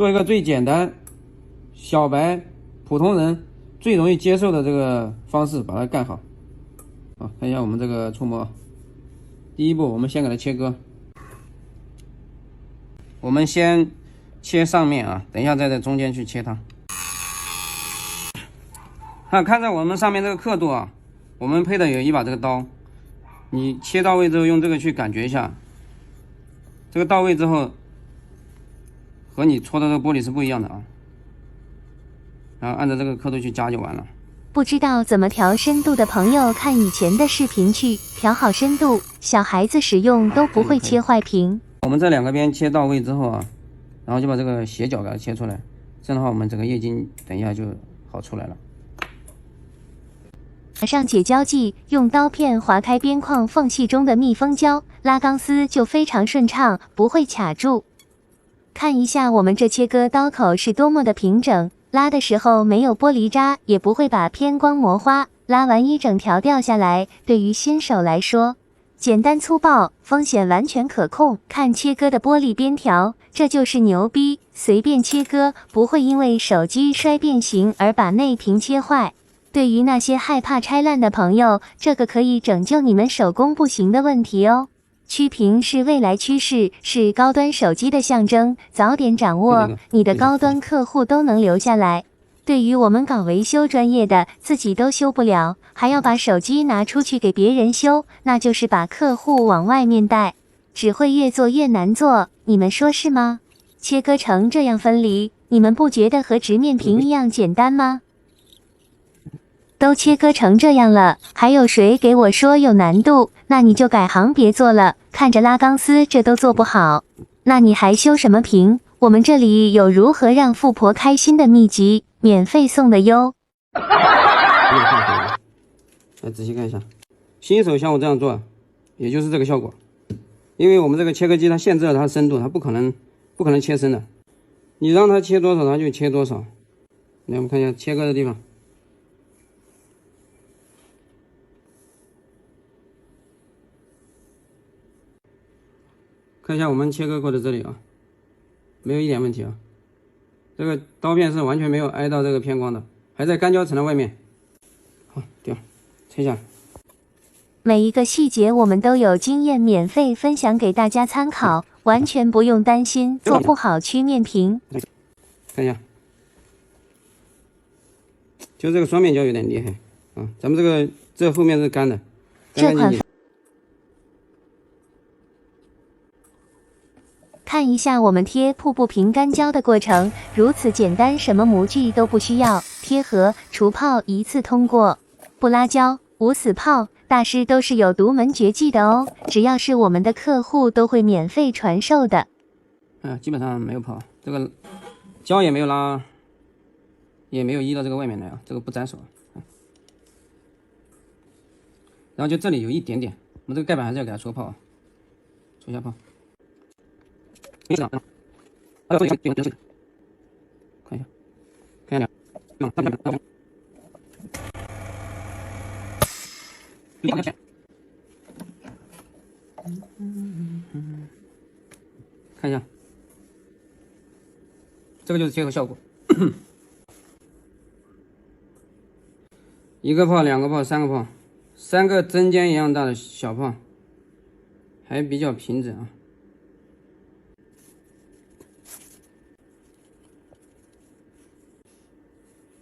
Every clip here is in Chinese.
做一个最简单、小白、普通人最容易接受的这个方式把它干好。好，看一下我们这个触摸。第一步，我们先给它切割。我们先切上面啊，等一下再在中间去切它。看着我们上面这个刻度啊，我们配的有一把这个刀，你切到位之后用这个去感觉一下，这个到位之后和你戳的这个玻璃是不一样的啊。然后按照这个刻度去加就完了。不知道怎么调深度的朋友，看以前的视频去调好深度，小孩子使用都不会切坏屏。我们这两个边切到位之后啊，然后就把这个斜角给它切出来，这样的话我们整个液晶等一下就好出来了。打上解胶剂，用刀片划开边框缝隙中的密封胶，拉钢丝就非常顺畅，不会卡住。看一下我们这切割刀口是多么的平整。拉的时候没有玻璃渣，也不会把偏光磨花，拉完一整条掉下来，对于新手来说，简单粗暴，风险完全可控。看切割的玻璃边条，这就是牛逼，随便切割，不会因为手机摔变形而把内屏切坏。对于那些害怕拆烂的朋友，这个可以拯救你们手工不行的问题哦。曲屏是未来趋势，是高端手机的象征，早点掌握，你的高端客户都能留下来。对于我们搞维修专业的，自己都修不了，还要把手机拿出去给别人修，那就是把客户往外面带，只会越做越难做，你们说是吗？切割成这样分离，你们不觉得和直面屏一样简单吗？都切割成这样了，还有谁给我说有难度？那你就改行别做了，看着拉钢丝这都做不好，那你还修什么屏？我们这里有如何让富婆开心的秘籍，免费送的哟。来仔细看一下，新手像我这样做，也就是这个效果。因为我们这个切割机它限制了它的深度，它不可能切深的，你让它切多少它就切多少。来，我们看一下切割的地方。看一下我们切割过的这里啊，没有一点问题啊，这个刀片是完全没有挨到这个偏光的，还在干胶层的外面。好，掉，切下来。每一个细节我们都有经验免费分享给大家参考，完全不用担心做不好曲面屏。看一下，就这个双面胶有点厉害啊，咱们这后面是干的，干干净净。看一下我们贴瀑布屏干胶的过程，如此简单，什么模具都不需要，贴合、除泡一次通过，不拉胶，无死泡，大师都是有独门绝技的哦，只要是我们的客户都会免费传授的。基本上没有泡，这个胶也没有拉，也没有溢到这个外面来啊，这个不粘手。然后就这里有一点点，我们这个盖板还是要给它搓泡啊，搓一下泡。看一下，看一下，看一下，这个就是切合效果。一个泡、两个泡、三个泡，3个针尖一样大的小泡，还比较平整啊。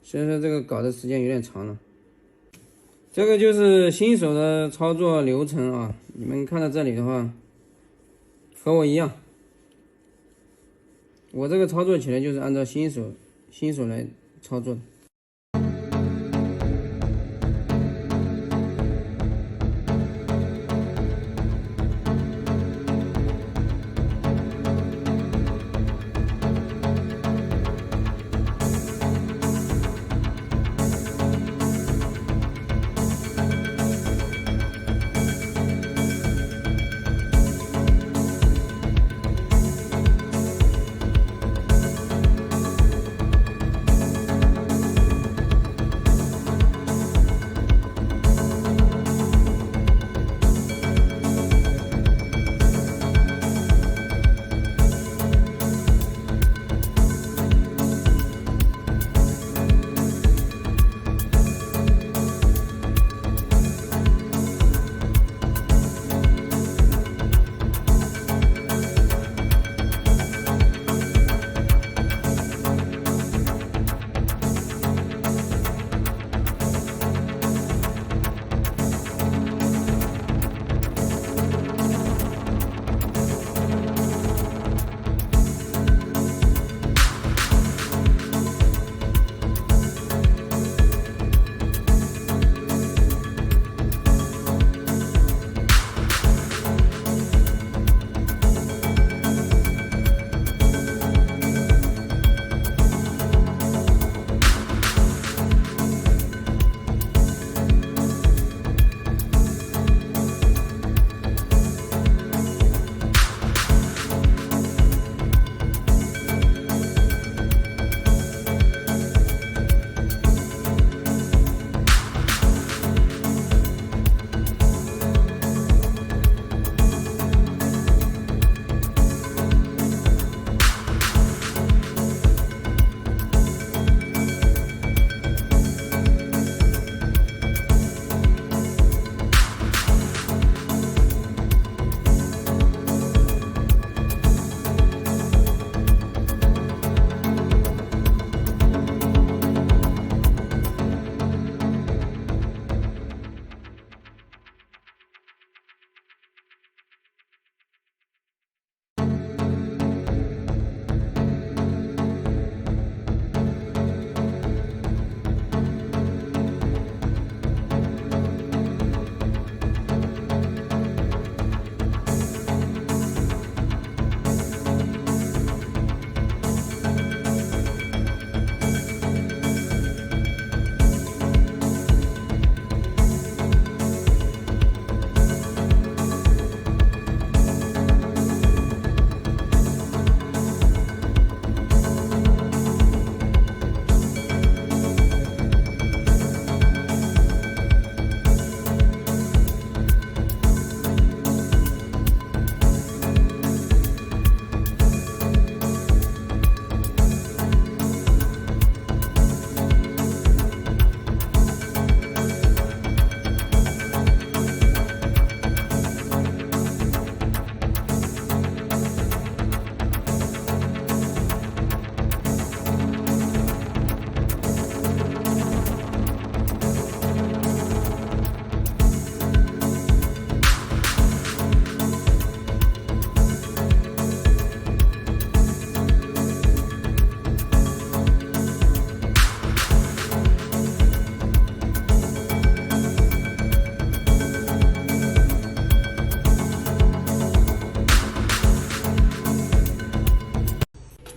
虽然说这个搞的时间有点长了，这个就是新手的操作流程啊。你们看到这里的话，和我一样，我这个操作起来就是按照新手来操作的。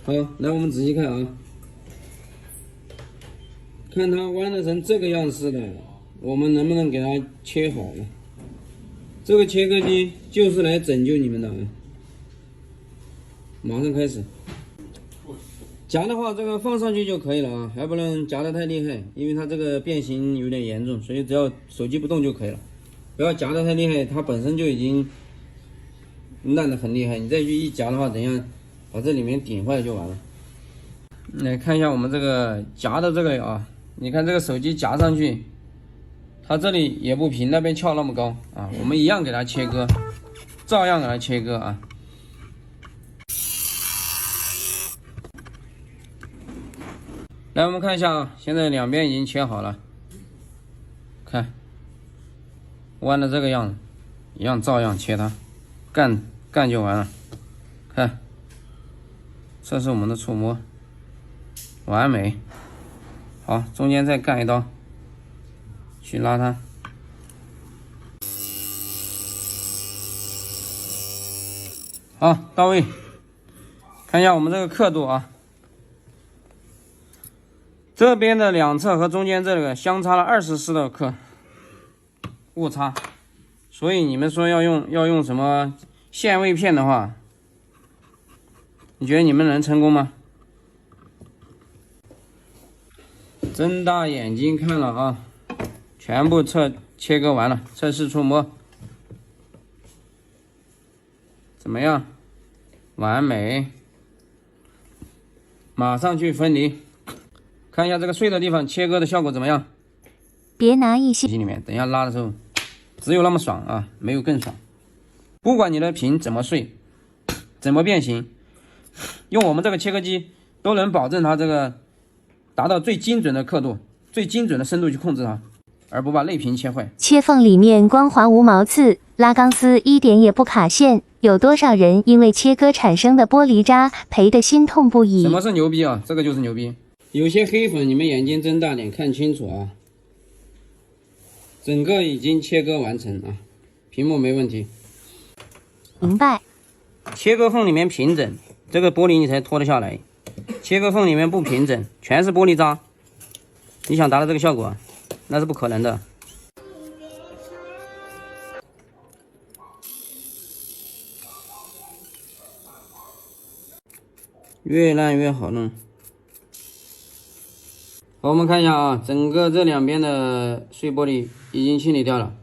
好，来我们仔细看啊，看它弯的成这个样式的，我们能不能给它切好了？这个切割机就是来拯救你们的啊！马上开始。夹的话，这个放上去就可以了啊，还不能夹得太厉害，因为它这个变形有点严重，所以只要手机不动就可以了，不要夹得太厉害，它本身就已经烂得很厉害，你再去一夹的话，等一下把这里面顶坏就完了。来看一下我们这个夹的这个啊，你看这个手机夹上去，它这里也不平，那边翘那么高啊，我们一样给它切割，照样给它切割啊。来，我们看一下啊，现在两边已经切好了，看，弯的这个样子，一样照样切它，干就完了。看，这是我们的触摸，完美。好，中间再干一刀，去拉它。好，到位。看一下我们这个刻度啊。这边的两侧和中间这个相差了24的克误差，所以你们说要用什么限位片的话，你觉得你们能成功吗？睁大眼睛看了啊，全部切割完了，测试触摸，怎么样？完美，马上去分离。看一下这个碎的地方切割的效果怎么样？别拿一些里面，等一下拉的时候，只有那么爽啊，没有更爽。不管你的屏怎么碎，怎么变形，用我们这个切割机都能保证它这个达到最精准的刻度、最精准的深度去控制它，而不把内屏切坏。切缝里面光滑无毛刺，拉钢丝一点也不卡线。有多少人因为切割产生的玻璃渣赔得心痛不已？什么是牛逼啊？这个就是牛逼。有些黑粉，你们眼睛睁大点看清楚啊！整个已经切割完成啊，屏幕没问题。明白。切割缝里面平整，这个玻璃你才脱得下来。切割缝里面不平整，全是玻璃渣，你想达到这个效果，那是不可能的。越烂越好弄。好，我们看一下啊，整个这两边的碎玻璃已经清理掉了。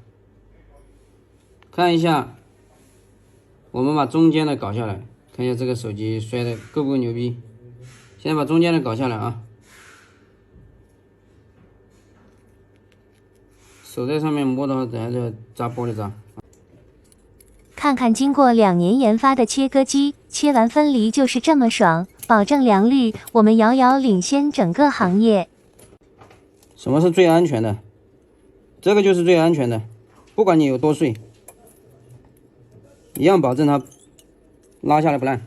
看一下，我们把中间的搞下来，看一下这个手机摔的够不够牛逼。现在把中间的搞下来啊，手在上面摸的话，等下就扎玻璃渣。看看经过2年研发的切割机，切完分离就是这么爽，保证良率，我们遥遥领先整个行业。什么是最安全的？这个就是最安全的，不管你有多碎，一样保证它拉下来不烂。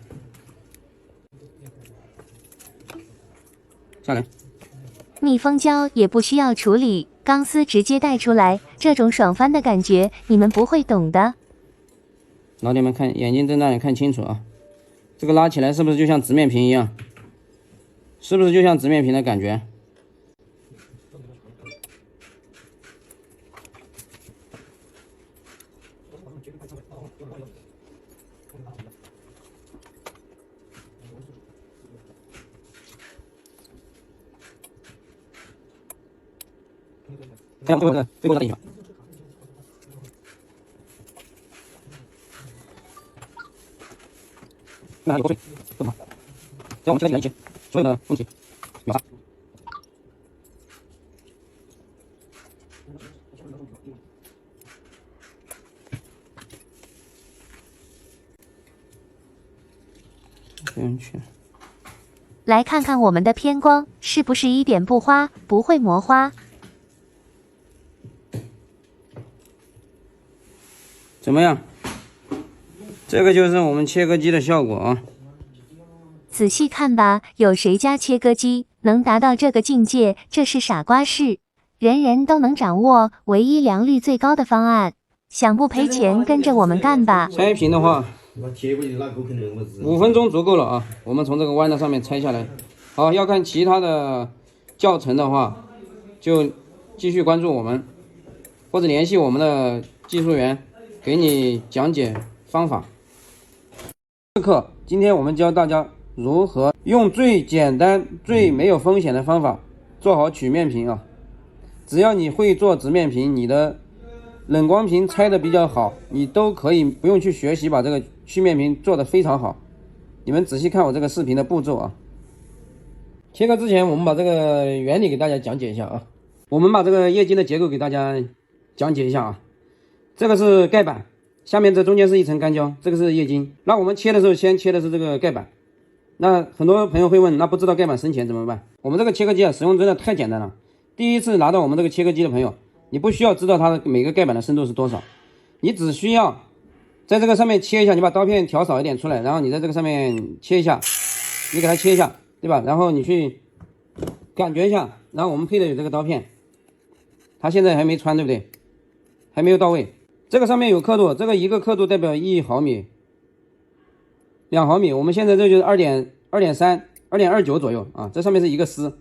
下来。密封胶也不需要处理，钢丝直接带出来，这种爽翻的感觉，你们不会懂的。老铁们看，眼睛睁大点看清楚啊！这个拉起来是不是就像直面屏一样？是不是就像直面屏的感觉？看最后的地方。那还有多碎，不懂。只要我们切在里面一切，所有的问题秒杀。不用去。来看看我们的偏光是不是一点不花，不会磨花。怎么样？这个就是我们切割机的效果啊！仔细看吧，有谁家切割机能达到这个境界？这是傻瓜式，人人都能掌握唯一良率最高的方案。想不赔钱，跟着我们干吧！拆屏的话，我贴过去那个肯定我是。5分钟足够了啊！我们从这个弯的上面拆下来。好，要看其他的教程的话，就继续关注我们，或者联系我们的技术员，给你讲解方法。这课今天我们教大家如何用最简单、最没有风险的方法做好曲面屏啊！只要你会做直面屏，你的冷光屏拆的比较好，你都可以不用去学习，把这个曲面屏做得非常好。你们仔细看我这个视频的步骤啊。切割之前，我们把这个原理给大家讲解一下啊。我们把这个液晶的结构给大家讲解一下啊。这个是盖板，下面这中间是一层干胶，这个是液晶。那我们切的时候，先切的是这个盖板。那很多朋友会问，那不知道盖板深浅怎么办？我们这个切割机啊，使用真的太简单了。第一次拿到我们这个切割机的朋友，你不需要知道它的每个盖板的深度是多少，你只需要在这个上面切一下，你把刀片调少一点出来，然后你在这个上面切一下，你给它切一下，对吧？然后你去感觉一下，然后我们配的有这个刀片，它现在还没穿，对不对？还没有到位。这个上面有刻度，这个一个刻度代表1毫米、2毫米，我们现在这就是2.3、2.29左右啊。这上面是一个丝，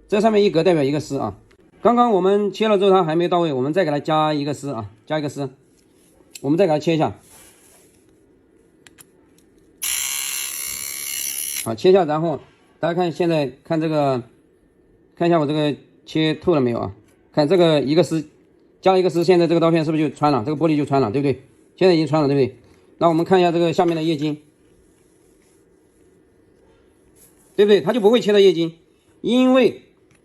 这上面一格代表一个丝啊。刚刚我们切了之后它还没到位，我们再给它加一个丝啊，加一个丝，我们再给它切一下，好，切一下，然后大家看现在看这个，看一下我这个切透了没有啊？看这个一个丝加了一个丝，现在这个刀片是不是就穿了？这个玻璃就穿了，对不对？现在已经穿了，对不对？那我们看一下这个下面的液晶，对不对？它就不会切到液晶，因为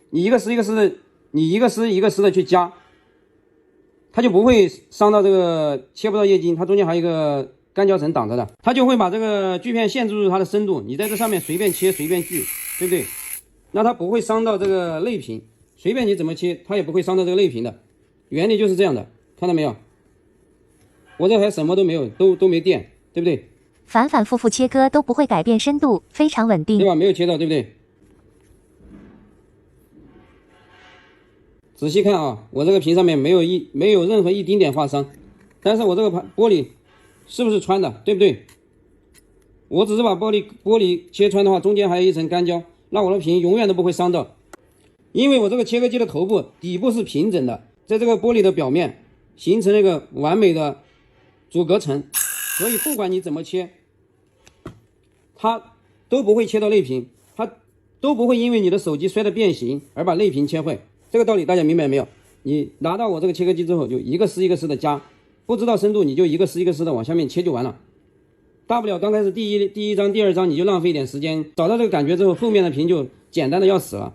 你一个丝一个丝的，你一个丝一个丝的去加，它就不会伤到这个切不到液晶，它中间还有一个干胶层挡着的，它就会把这个锯片限制住它的深度，你在这上面随便切随便锯，对不对？那它不会伤到这个内屏，随便你怎么切，它也不会伤到这个内屏的，原理就是这样的，看到没有？我这还什么都没有，都没电，对不对？反反复复切割都不会改变深度，非常稳定，对吧？没有切到，对不对？仔细看啊，我这个屏上面没有任何一丁点划伤，但是我这个玻璃是不是穿的，对不对？我只是把玻璃切穿的话，中间还有一层干胶，那我的屏永远都不会伤到，因为我这个切割机的头部底部是平整的，在这个玻璃的表面形成了一个完美的阻隔层，所以不管你怎么切，它都不会切到内屏，它都不会因为你的手机摔得变形而把内屏切坏。这个道理大家明白没有？你拿到我这个切割机之后，就一个丝一个丝的加，不知道深度你就一个丝一个丝的往下面切就完了。大不了刚开始第一张、第二张你就浪费一点时间，找到这个感觉之后，后面的屏就简单的要死了。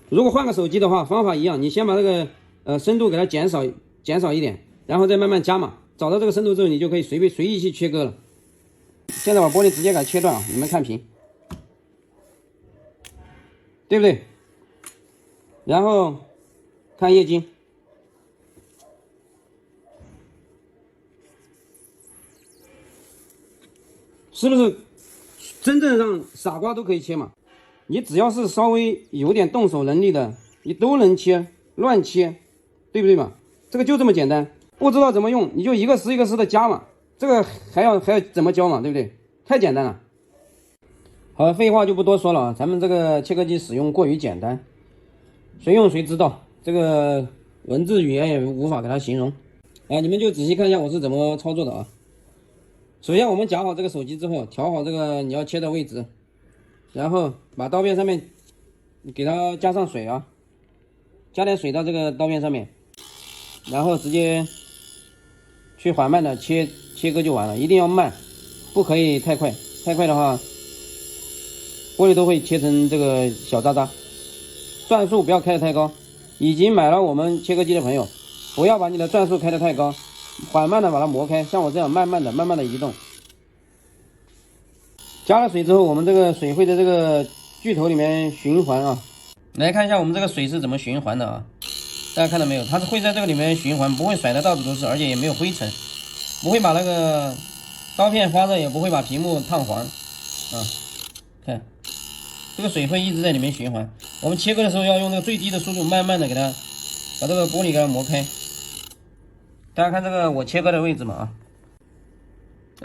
如果换个手机的话，方法一样，你先把这个深度给它减少一点，然后再慢慢加嘛。找到这个深度之后，你就可以随意去切割了。现在把玻璃直接给它切断啊，你们看屏，对不对？然后看液晶，是不是真正让傻瓜都可以切嘛？你只要是稍微有点动手能力的，你都能切，乱切，对不对嘛？这个就这么简单，不知道怎么用，你就一个丝一个丝的加嘛，这个还要怎么教嘛，对不对？太简单了。好，废话就不多说了啊，咱们这个切割机使用过于简单，谁用谁知道，这个文字语言也无法给它形容啊！你们就仔细看一下我是怎么操作的啊。首先我们夹好这个手机之后，调好这个你要切的位置，然后把刀片上面给它加上水啊，加点水到这个刀片上面，然后直接去缓慢的切割就完了，一定要慢，不可以太快，太快的话玻璃都会切成这个小渣渣。转速不要开得太高，已经买了我们切割机的朋友，不要把你的转速开得太高，缓慢的把它磨开，像我这样慢慢的移动。加了水之后，我们这个水会在这个锯头里面循环啊。来看一下我们这个水是怎么循环的啊？大家看到没有？它是会在这个里面循环，不会甩得到处都是，而且也没有灰尘，不会把那个刀片发热，也不会把屏幕烫黄啊。看，这个水会一直在里面循环。我们切割的时候要用那个最低的速度，慢慢的给它把这个玻璃给它磨开。大家看这个我切割的位置嘛啊，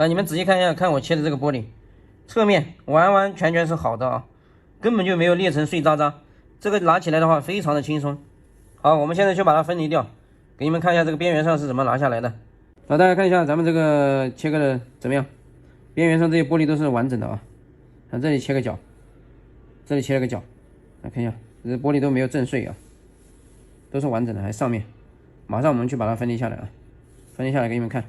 你们仔细看一下，看我切的这个玻璃，侧面完完全全是好的啊，根本就没有裂成碎渣渣。这个拿起来的话非常的轻松。好，我们现在就把它分离掉，给你们看一下这个边缘上是怎么拿下来的。大家看一下咱们这个切割的怎么样？边缘上这些玻璃都是完整的啊。看这里切个角，这里切了个角，来看一下，这玻璃都没有震碎啊，都是完整的，还上面。马上我们去把它分离下来啊，分离下来给你们看。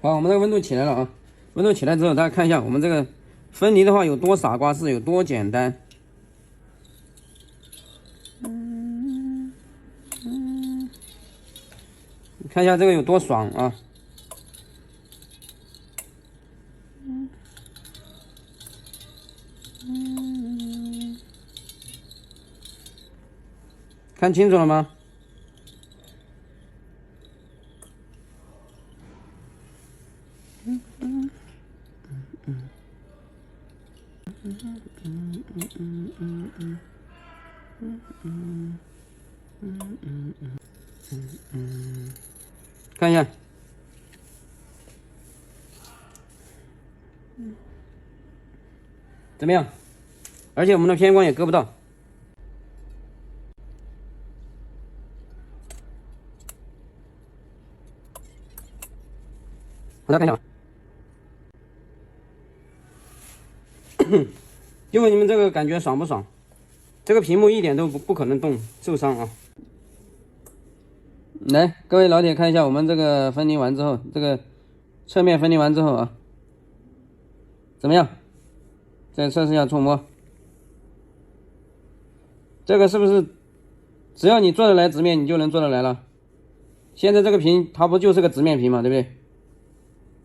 好，我们的温度起来了啊，温度起来之后，大家看一下我们这个分离的话有多傻瓜式，有多简单。看一下这个有多爽啊！看清楚了吗？看一下，怎么样？而且我们的偏光也割不到。大家看一下，就问你们这个感觉爽不爽？这个屏幕一点都不可能动受伤啊！来，各位老铁看一下我们这个分离完之后，这个侧面分离完之后啊，怎么样？再测试一下触摸，这个是不是只要你做得来直面，你就能做得来了？现在这个屏它不就是个直面屏嘛，对不对？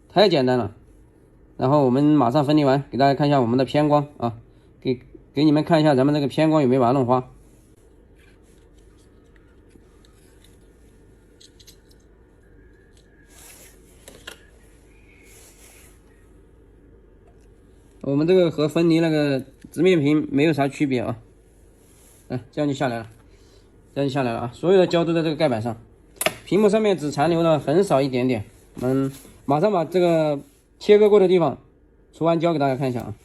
太简单了。然后我们马上分离完，给大家看一下我们的偏光啊，给你们看一下咱们这个偏光有没有把它弄花。我们这个和分离那个直面屏没有啥区别啊。这样就下来了，这样就下来了啊！所有的胶都在这个盖板上，屏幕上面只残留了很少一点点。我们马上把这个切割过的地方除完胶给大家看一下啊。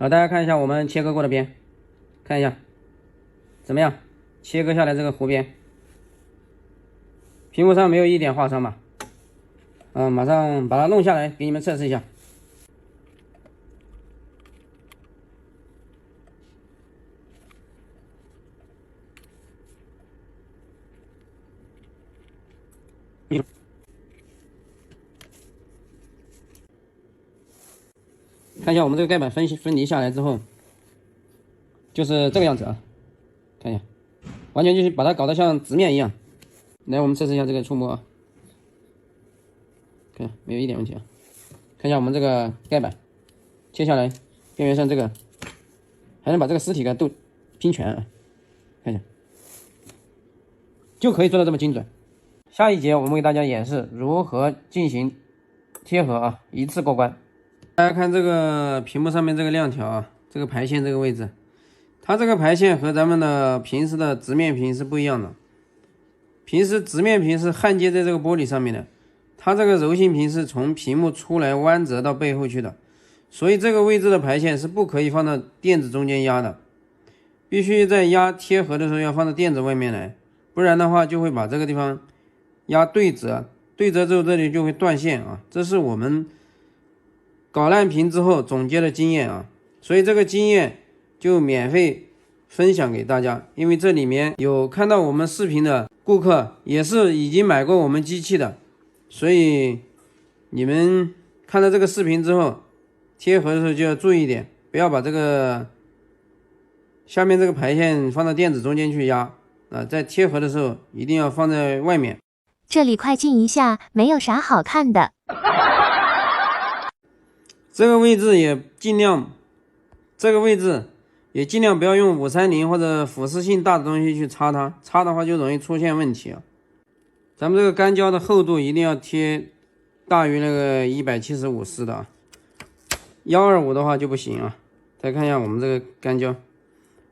好，大家看一下我们切割过的边，看一下怎么样？切割下来这个弧边，屏幕上没有一点划伤吧？马上把它弄下来给你们测试一下。看一下我们这个盖板分离下来之后，就是这个样子啊。看一下，完全就是把它搞得像直面一样。来，我们测试一下这个触摸啊，看没有一点问题啊。看一下我们这个盖板切下来，边缘上这个还能把这个实体给都拼全啊。看一下，就可以做到这么精准。下一节我们给大家演示如何进行贴合啊，一次过关。大家看这个屏幕上面这个亮条啊，这个排线这个位置，它这个排线和咱们的平时的直面屏是不一样的。平时直面屏是焊接在这个玻璃上面的，它这个柔性屏是从屏幕出来弯折到背后去的，所以这个位置的排线是不可以放到垫子中间压的，必须在压贴合的时候要放到垫子外面来，不然的话就会把这个地方压对折，对折之后这里就会断线啊，这是我们搞烂屏之后总结的经验啊，所以这个经验就免费分享给大家，因为这里面有看到我们视频的顾客也是已经买过我们机器的，所以你们看到这个视频之后，贴合的时候就要注意一点，不要把这个下面这个排线放到垫子中间去压啊，在贴合的时候一定要放在外面。这里快进一下，没有啥好看的。这个位置也尽量不要用530或者腐蚀性大的东西去擦它，擦的话就容易出现问题啊。咱们这个干胶的厚度一定要贴大于那个175丝的啊。125的话就不行啊。再看一下我们这个干胶，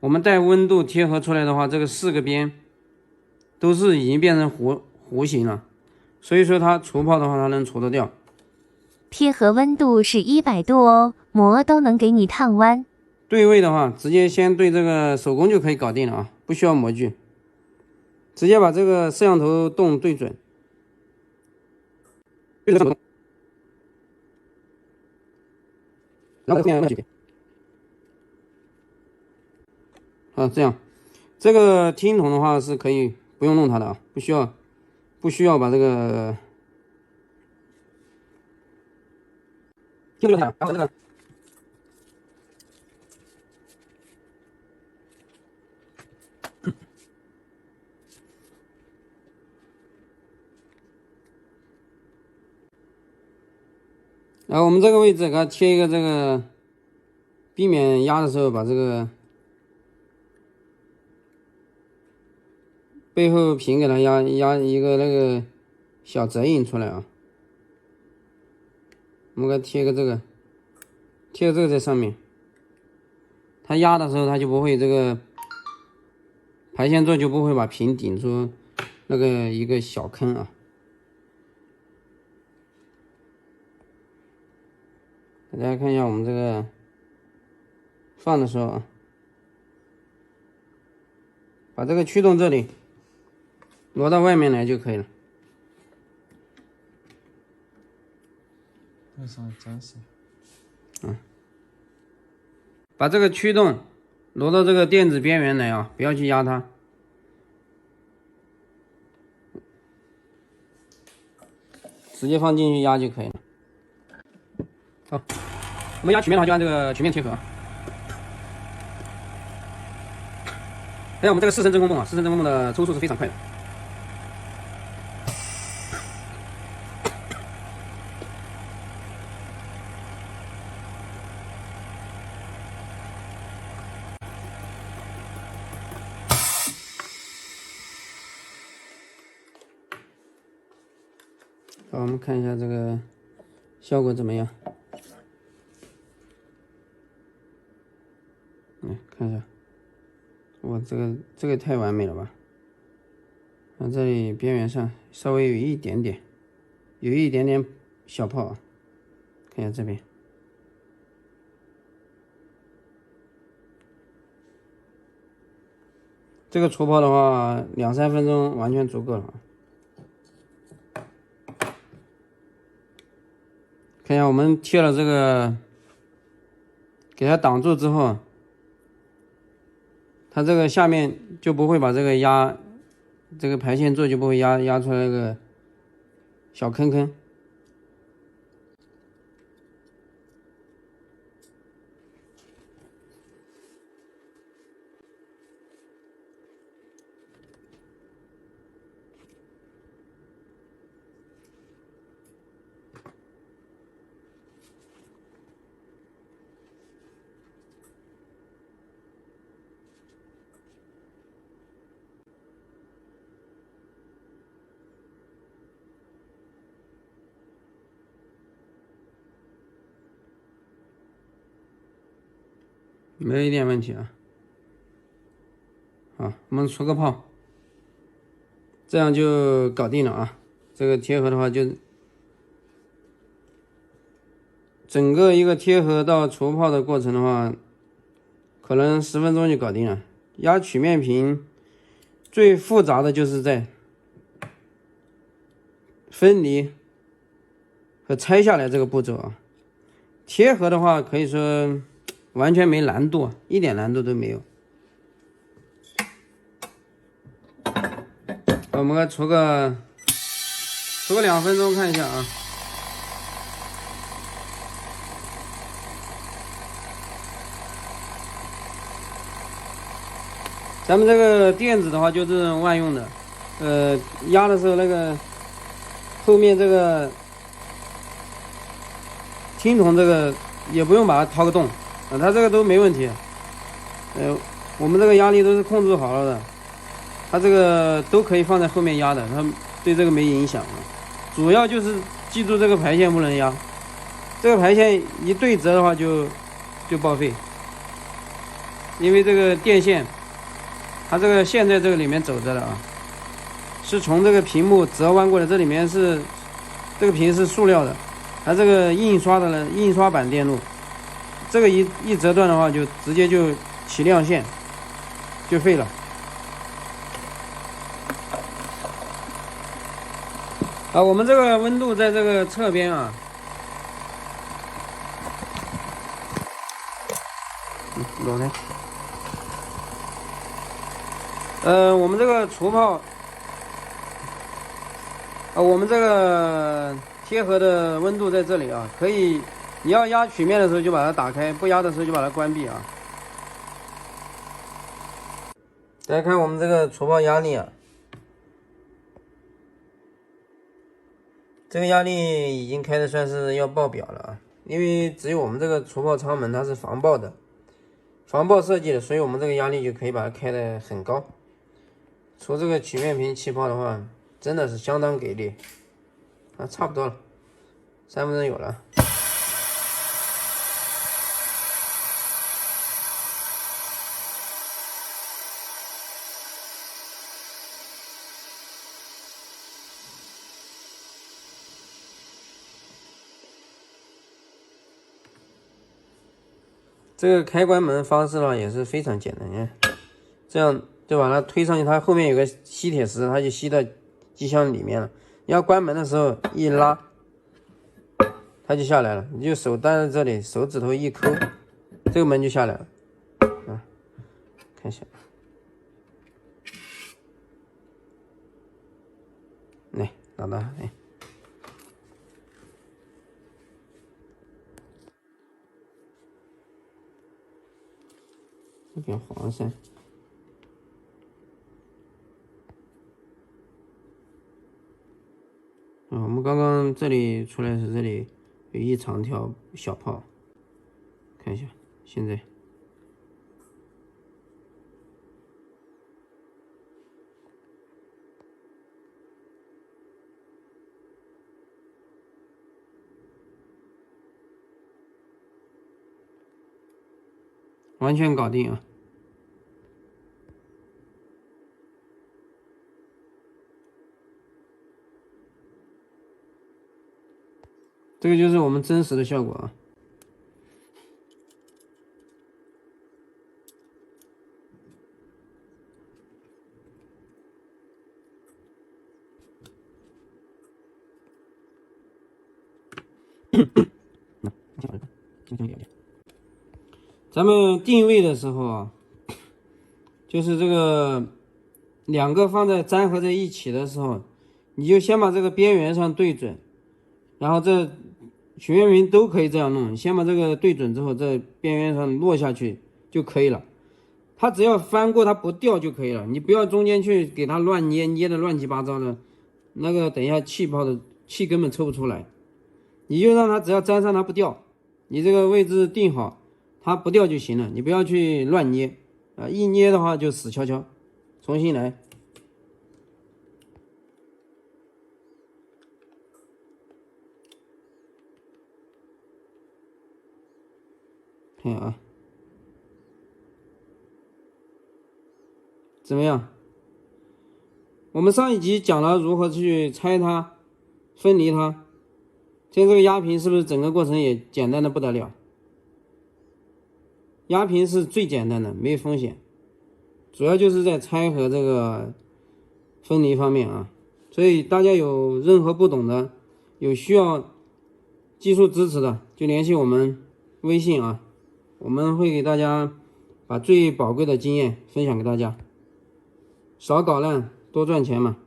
我们带温度贴合出来的话，这个4个边都是已经变成弧形了，所以说它除泡的话，它能除得掉。贴合温度是100度哦，膜都能给你烫弯。对位的话，直接先对这个手工就可以搞定了啊，不需要模具，直接把这个摄像头洞对准，对着手动，然后变两边。啊，这样，这个听筒的话是可以不用弄它的啊，不需要把这个听不了它，然后这个。然后我们这个位置给它贴一个这个，避免压的时候把这个背后屏给它压一个那个小折印出来啊。我们给它贴个这个，贴这个在上面，它压的时候它就不会这个排线座就不会把屏顶出那个一个小坑啊。大家看一下我们这个放的时候啊，把这个驱动这里挪到外面来就可以了。为啥真是？把这个驱动挪到这个垫子边缘来啊，不要去压它。直接放进去压就可以了。好，我们压曲面的话就按这个曲面贴合。还有我们这个4升真空泵啊，4升真空泵的抽速是非常快的。好，我们看一下这个效果怎么样？来看一下，哇，这个太完美了吧！啊，这里边缘上稍微有一点点小泡啊，看一下这边。这个除泡的话，2-3分钟完全足够了啊。看一下，我们贴了这个，给它挡住之后，它这个下面就不会把这个这个排线座就不会压出来那个小坑坑。没有一点问题啊。好，我们除个泡，这样就搞定了啊。这个贴合的话就整个一个贴合到除泡的过程的话，可能10分钟就搞定了。压曲面屏最复杂的就是在分离和拆下来这个步骤啊。贴合的话可以说完全没难度，一点难度都没有。我们来除个2分钟看一下啊。咱们这个垫子的话就是万用的，压的时候那个后面这个听筒这个也不用把它掏个洞。它这个都没问题，我们这个压力都是控制好了的，它这个都可以放在后面压的，它对这个没影响。主要就是记住这个排线不能压，这个排线一对折的话就报废，因为这个电线它这个线在这个里面走着的啊，是从这个屏幕折弯过来，这里面是这个屏是塑料的，它这个印刷的呢，印刷版电路，这个一折断的话就直接就起亮线，就废了。啊，我们这个温度在这个侧边啊，裸开。我们这个除泡，我们这个贴合的温度在这里啊，可以，你要压曲面的时候就把它打开，不压的时候就把它关闭啊。大家看我们这个除泡压力啊，这个压力已经开的算是要爆表了啊，因为只有我们这个除泡舱门它是防爆的，防爆设计的，所以我们这个压力就可以把它开得很高。除这个曲面屏气泡的话，真的是相当给力啊，差不多了，1/3有了。这个开关门方式呢也是非常简单，你看，这样就把它推上去，它后面有个吸铁石，它就吸到机箱里面了。你要关门的时候一拉，它就下来了，你就手搭在这里，手指头一抠，这个门就下来了。啊，看一下，来拿到，哎。有点黄色。我们刚刚这里出来是这里有一长条小泡，看一下，现在完全搞定啊！这个就是我们真实的效果啊。咱们定位的时候啊，就是这个两个放在粘合在一起的时候，你就先把这个边缘上对准，然后这曲面屏都可以这样弄，先把这个对准之后，这边缘上落下去就可以了。它只要翻过它不掉就可以了，你不要中间去给它乱捏，捏的乱七八糟的，那个等一下气泡的气根本抽不出来。你就让它只要粘上它不掉，你这个位置定好，它不掉就行了，你不要去乱捏啊，一捏的话就死翘翘，重新来。看啊，怎么样？我们上一集讲了如何去拆它、分离它，现在这个压平是不是整个过程也简单的不得了？压平是最简单的，没有风险，主要就是在拆和这个分离方面啊。所以大家有任何不懂的，有需要技术支持的，就联系我们微信啊。我们会给大家把最宝贵的经验分享给大家，少搞烂，多赚钱嘛。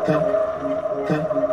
看看。